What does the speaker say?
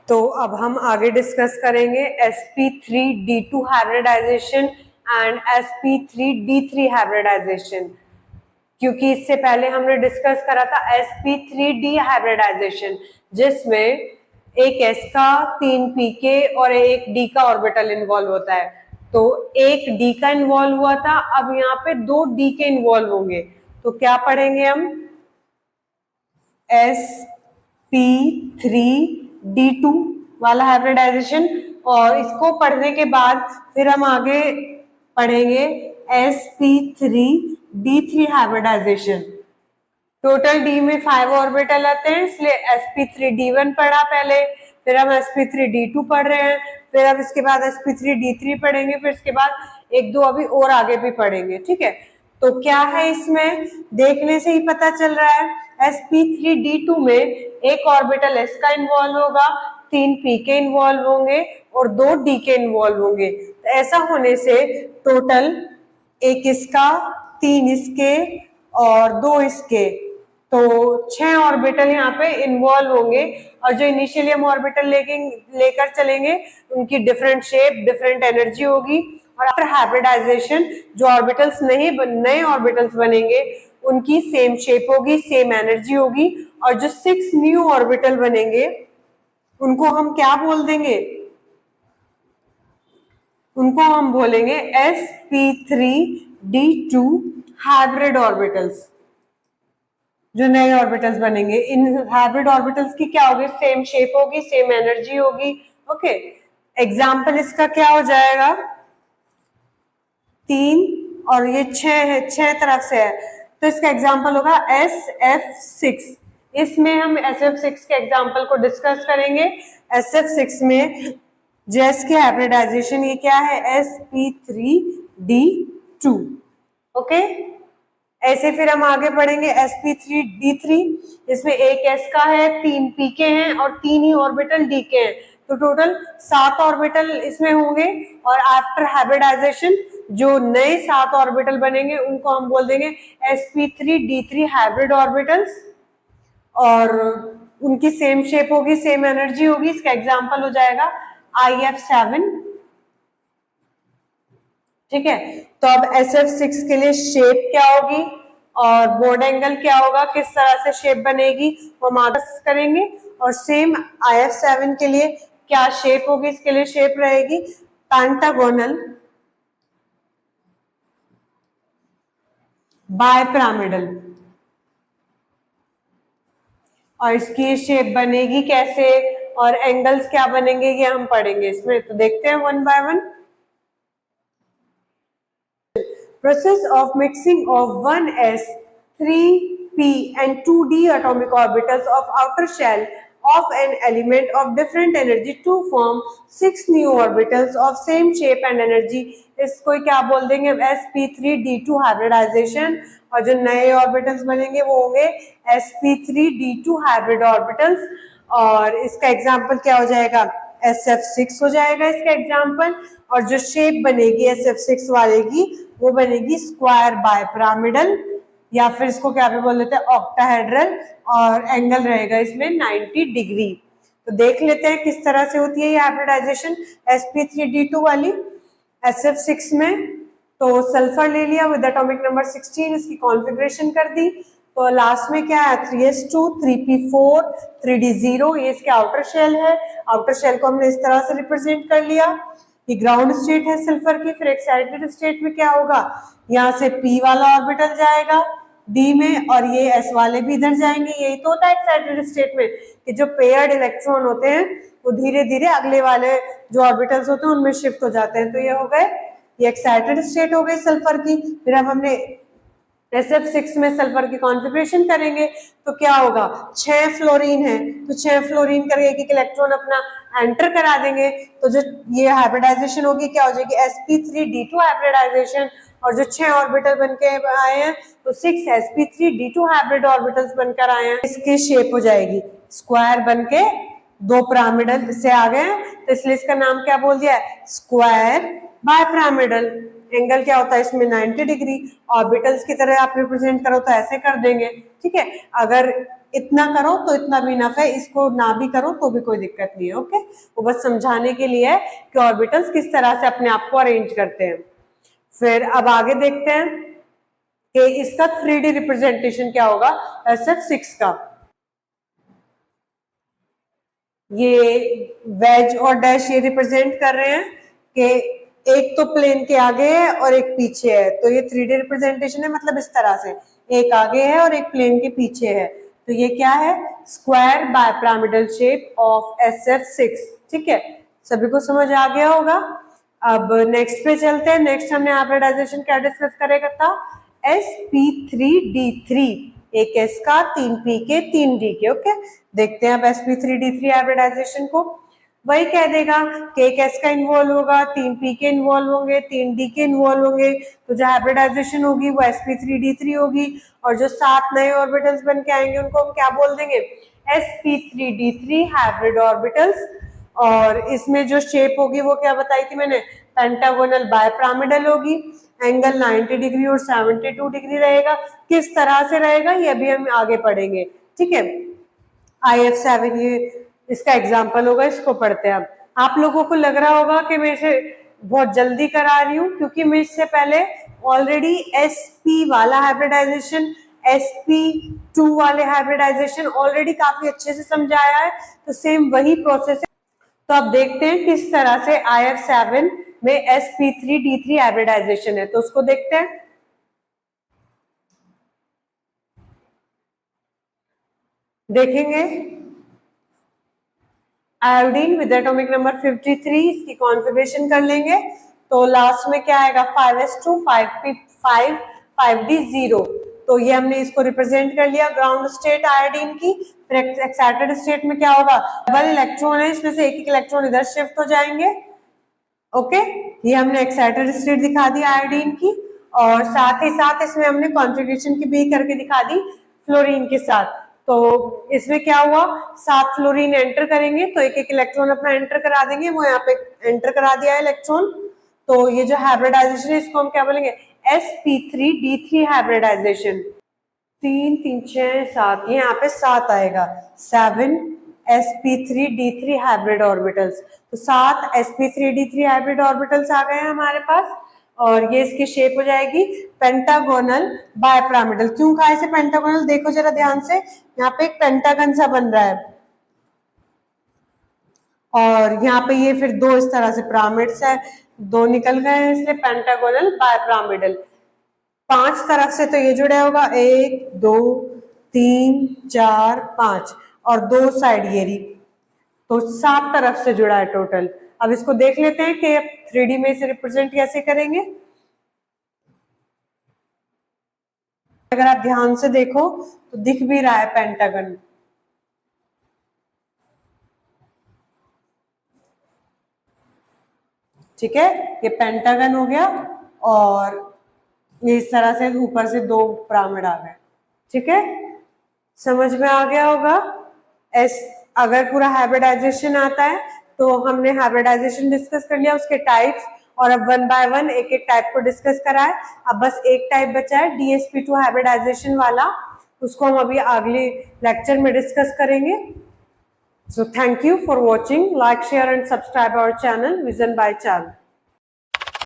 तो अब हम आगे डिस्कस करेंगे sp3d2 hybridization and sp3d3 hybridisation, क्योंकि इससे पहले हमने डिस्कस करा था sp3d हाइब्रिडाइजेशन जिसमें एक s का 3 p के और एक d का ऑर्बिटल इन्वॉल्व होता है। तो एक d का इन्वॉल्व हुआ था, अब यहाँ पे 2 d के इन्वॉल्व होंगे। तो क्या पढ़ेंगे हम? sp3d2 वाला हाइब्रिडाइजेशन, और इसको पढ़ने के बाद फिर हम आगे पढ़ेंगे sp3d3 हाइब्रिडाइजेशन। टोटल d में 5 ऑर्बिटल आते हैं, इसलिए sp3d1 पढ़ा पहले, फिर हम sp3d2 पढ़ रहे हैं, फिर अब इसके बाद sp3d3 पढ़ेंगे, फिर इसके बाद एक दो अभी और आगे भी पढ़ेंगे। ठीक है, तो क्या है इसमें देखने से ही पता चल रहा है। sp3d2 में एक ऑर्बिटल s का इन्वॉल्व होगा, 3 p के इन्वॉल्व होंगे और 2 d के इन्वॉल्व होंगे। तो ऐसा होने से टोटल एक इसका, 3 इसके और 2 इसके, तो 6 ऑर्बिटल यहाँ पे इन्वॉल्व होंगे। और जो इनिशियली हम ऑर्बिटल लेकर चलेंगे उनकी डिफरेंट शेप, डिफरेंट एनर्जी होगी। और आफ्टर हाइब्रिडाइजेशन जो ऑर्बिटल्स नए ऑर्बिटल्स बनेंगे उनकी सेम शेप होगी, सेम एनर्जी होगी। और जो 6 न्यू ऑर्बिटल बनेंगे उनको हम क्या बोल देंगे? उनको हम बोलेंगे sp3d2 हाइब्रिड ऑर्बिटल्स। जो नए ऑर्बिटल्स बनेंगे, इन हाइब्रिड ऑर्बिटल्स की क्या होगी? सेम शेप होगी, सेम एनर्जी होगी। ओके, एग्जाम्पल इसका क्या हो जाएगा? 3 और ये 6 है, 6 तरफ से है, तो इसका एग्जाम्पल होगा SF6। इसमें हम SF6 के एग्जाम्पल को डिस्कस करेंगे। SF6 में जेस की हाइब्रिडाइजेशन ये क्या है? sp3d2। ओके, ऐसे फिर हम आगे बढ़ेंगे sp3d3। इसमें एक s का है, 3 p के हैं और 3 ही ऑर्बिटल d के हैं, तो टोटल 7 ऑर्बिटल इसमें होंगे। और आफ्टर हाइब्रिडाइजेशन जो नए 7 ऑर्बिटल बनेंगे उनको हम बोल देंगे sp3d3 हाइब्रिड ऑर्बिटल्स, और उनकी सेम शेप होगी, सेम एनर्जी होगी। इसका एग्जाम्पल हो जाएगा IF7। ठीक है, तो अब SF6 के लिए शेप क्या होगी और बोर्ड एंगल क्या होगा, किस तरह से शेप बनेगी वो हम आगे करेंगे। और सेम IF7 के लिए क्या शेप होगी? इसके लिए शेप रहेगी पेंटागोनल बायपिरामिडल। और इसकी शेप बनेगी कैसे और एंगल्स क्या बनेंगे ये हम पढ़ेंगे इसमें। तो देखते हैं one by one. Process of mixing of 1s, 3p and 2d atomic orbitals of outer shell of an element of different energy to form 6 new orbitals of same shape and energy। इसको क्या बोल देंगे? sp3d2 hybridisation. और जो नए orbitals बनेंगे वो होंगे sp3d2 हाइब्रिड ऑर्बिटल्स। और इसका एग्जाम्पल क्या हो जाएगा? SF6 हो जाएगा इसका एग्जाम्पल। और जो शेप बनेगी SF6 वाले की वो बनेगी स्क्वायर बायपिरामिडल, या फिर इसको क्या भी बोल देते हैं? ऑक्टाहेड्रल। और एंगल रहेगा इसमें 90 डिग्री। तो देख लेते हैं किस तरह से होती है ये हाइब्रिडाइजेशन sp3d2 वाली। SF6 में तो सल्फर ले लिया विद एटॉमिक नंबर 16, इसकी कॉन्फ़िगरेशन कर दी। तो लास्ट में क्या है? 3s2, 3p4, 3d0, ये इसके आउटर शेल है। आउटर शेल को हमने इस तरह से रिप्रेजेंट कर लिया। ये ग्राउंड स्टेट है सल्फर की। फिर एक्साइटेड स्टेट में क्या होगा? यहाँ से p वाला ऑर्बिटल जाएगा d में और ये s वाले भी इधर जाएंगे। यही तो होता है एक्साइटेड स्टेट में कि जो पेयर्ड इलेक्ट्रॉन होते हैं वो धीरे धीरे अगले वाले जो ऑर्बिटल्स होते हैं उनमें शिफ्ट हो जाते हैं। तो ये हो गए, ये एक्साइटेड स्टेट हो गई सल्फर की। फिर अब हमने SF6 में सल्फर की कॉन्फ़िगरेशन करेंगे तो क्या होगा? 6 फ्लोरीन है, तो 6 फ्लोरीन करके एक इलेक्ट्रॉन अपना एंटर करा देंगे। तो जो ये हाइब्रिडाइजेशन होगी क्या हो जाएगी? sp3d2 hybridisation. और जो 6 ऑर्बिटल बनके आए हैं तो 6 sp3d2 हाइब्रिड ऑर्बिटल्स बनकर आए हैं। इसकी शेप हो जाएगी स्क्वायर बनके 2 पिरामिडल से आ गए हैं, तो इसलिए इसका नाम क्या बोल दिया है? Square bipyramidal. एंगल क्या होता है इसमें? 90 डिग्री। ऑर्बिटल्स की तरह आप रिप्रेजेंट करो तो ऐसे कर देंगे। ठीक है, अगर इतना करो तो इतना भी इनफ है, इसको ना भी करो तो भी कोई दिक्कत नहीं है। ओके, वो बस समझाने के लिए है कि ऑर्बिटल्स किस तरह से अपने आप को अरेंज करते हैं। फिर अब आगे देखते हैं कि इसका 3D रिप्रेजेंटेशन क्या होगा SF6 का। ये वेज और डैश ये रिप्रेजेंट कर रहे हैं कि एक तो प्लेन के आगे है और एक पीछे है, तो ये 3D रिप्रेजेंटेशन है, मतलब इस तरह से एक आगे है और एक प्लेन के पीछे है। तो ये क्या है, square bipyramidal shape of SF6। ठीक है, सभी को समझ आ गया होगा। अब नेक्स्ट पे चलते हैं। नेक्स्ट हमने हाइब्रिडाइजेशन क्या डिस्कस करेगा था, sp3d3, एक s का 3p के 3d के। ओके, देखते हैं अब sp3d3 हाइब्रिडाइजेशन को। वही कह देगा कि एक s का इन्वॉल्व होगा, 3p के इन्वॉल्व होंगे, 3d के इन्वॉल्व होंगे, तो जो हाइब्रिडाइजेशन होगी वो sp3d3 होगी। और जो 7 नए ऑर्बिटल्स बन के आएंगे उनको हम क्या बोल देंगे, sp3d3 हाइब्रिड ऑर्बिटल्स। और इसमें जो शेप होगी वो क्या बताई थी मैंने, पेंटागोनल बायपिरामिडल होगी, एंगल 90 डिग्री और 72 डिग्री रहेगा। किस तरह से रहेगा ये अभी हम आगे पढ़ेंगे। ठीक है, IF7 ये इसका एग्जाम्पल होगा, इसको पढ़ते हैं। अब आप लोगों को लग रहा होगा कि मैं इसे बहुत जल्दी करा रही हूँ, क्योंकि मैं इससे पहले ऑलरेडी SP वाला हाइब्रिडाइजेशन, SP2 वाले हाइब्रिडाइजेशन ऑलरेडी काफी अच्छे से समझाया है, तो सेम वही प्रोसेस है। तो अब देखते हैं किस तरह से IF7 में sp3d3 हाइब्रिडाइजेशन है, तो उसको देखते हैं। देखेंगे आयोडीन विद एटॉमिक नंबर 53, इसकी कॉन्फ़िगरेशन कर लेंगे। तो लास्ट में क्या आएगा, 5s2 5p5 5d0। तो ये हमने इसको रिप्रेजेंट कर लिया ग्राउंड स्टेट आयोडीन की। फिर एक्साइटेड स्टेट में क्या होगा, डबल इलेक्ट्रॉन है, इसमें से एक एक इलेक्ट्रॉन इधर शिफ्ट हो जाएंगे। ओके, ये हमने एक्साइटेड स्टेट दिखा दी आयोडीन की, और साथ ही साथ इसमें हमने कॉन्फ़िगरेशन की भी करके दिखा दी फ्लोरीन के साथ। तो इसमें क्या हुआ, 7 फ्लोरीन एंटर करेंगे तो एक एक इलेक्ट्रॉन अपना एंटर करा देंगे, वो यहाँ पे एंटर करा दिया है इलेक्ट्रॉन। तो ये जो हाइब्रिडाइजेशन है इसको हम क्या बोलेंगे, sp3d3 हाइब्रिडाइजेशन। 3 3 6 7, ये यहाँ पे 7 आएगा, 7 sp3d3 हाइब्रिड ऑर्बिटल्स। तो 7 sp3d3 हाइब्रिड ऑर्बिटल्स आ गए हैं हमारे पास, और ये इसकी शेप हो जाएगी पेंटागोनल बायपिरामिडल। क्यों कहा इसे पेंटागोनल, देखो जरा ध्यान से, यहाँ पे एक पेंटागन सा बन रहा है, और यहाँ पे ये फिर दो इस तरह से पिरामिड्स है, दो निकल गए हैं, इसलिए पेंटागोनल बायपिरामिडल। 5 तरफ से तो ये जुड़ा होगा, 1 2 3 4 5, और 2 साइड ये रही, तो 7 तरफ से जुड़ा है टोटल। अब इसको देख लेते हैं कि 3D में इसे रिप्रेजेंट कैसे करेंगे। अगर आप ध्यान से देखो तो दिख भी रहा है पेंटागन। ठीक है, ये पेंटागन हो गया, और ये इस तरह से ऊपर से 2 पिरामिड आ गए। ठीक है, समझ में आ गया होगा। अगर पूरा हाइब्रिडाइजेशन आता है तो हमने हाइब्रिडाइजेशन डिस्कस कर लिया, उसके टाइप्स, और अब 1 बाय 1 एक एक टाइप को डिस्कस करा है। अब बस एक टाइप बचा है DSP2 हाइब्रिडाइजेशन वाला, उसको हम अभी अगले लेक्चर में डिस्कस करेंगे। So thank you for watching. Like, share and subscribe our channel Vision by Chal.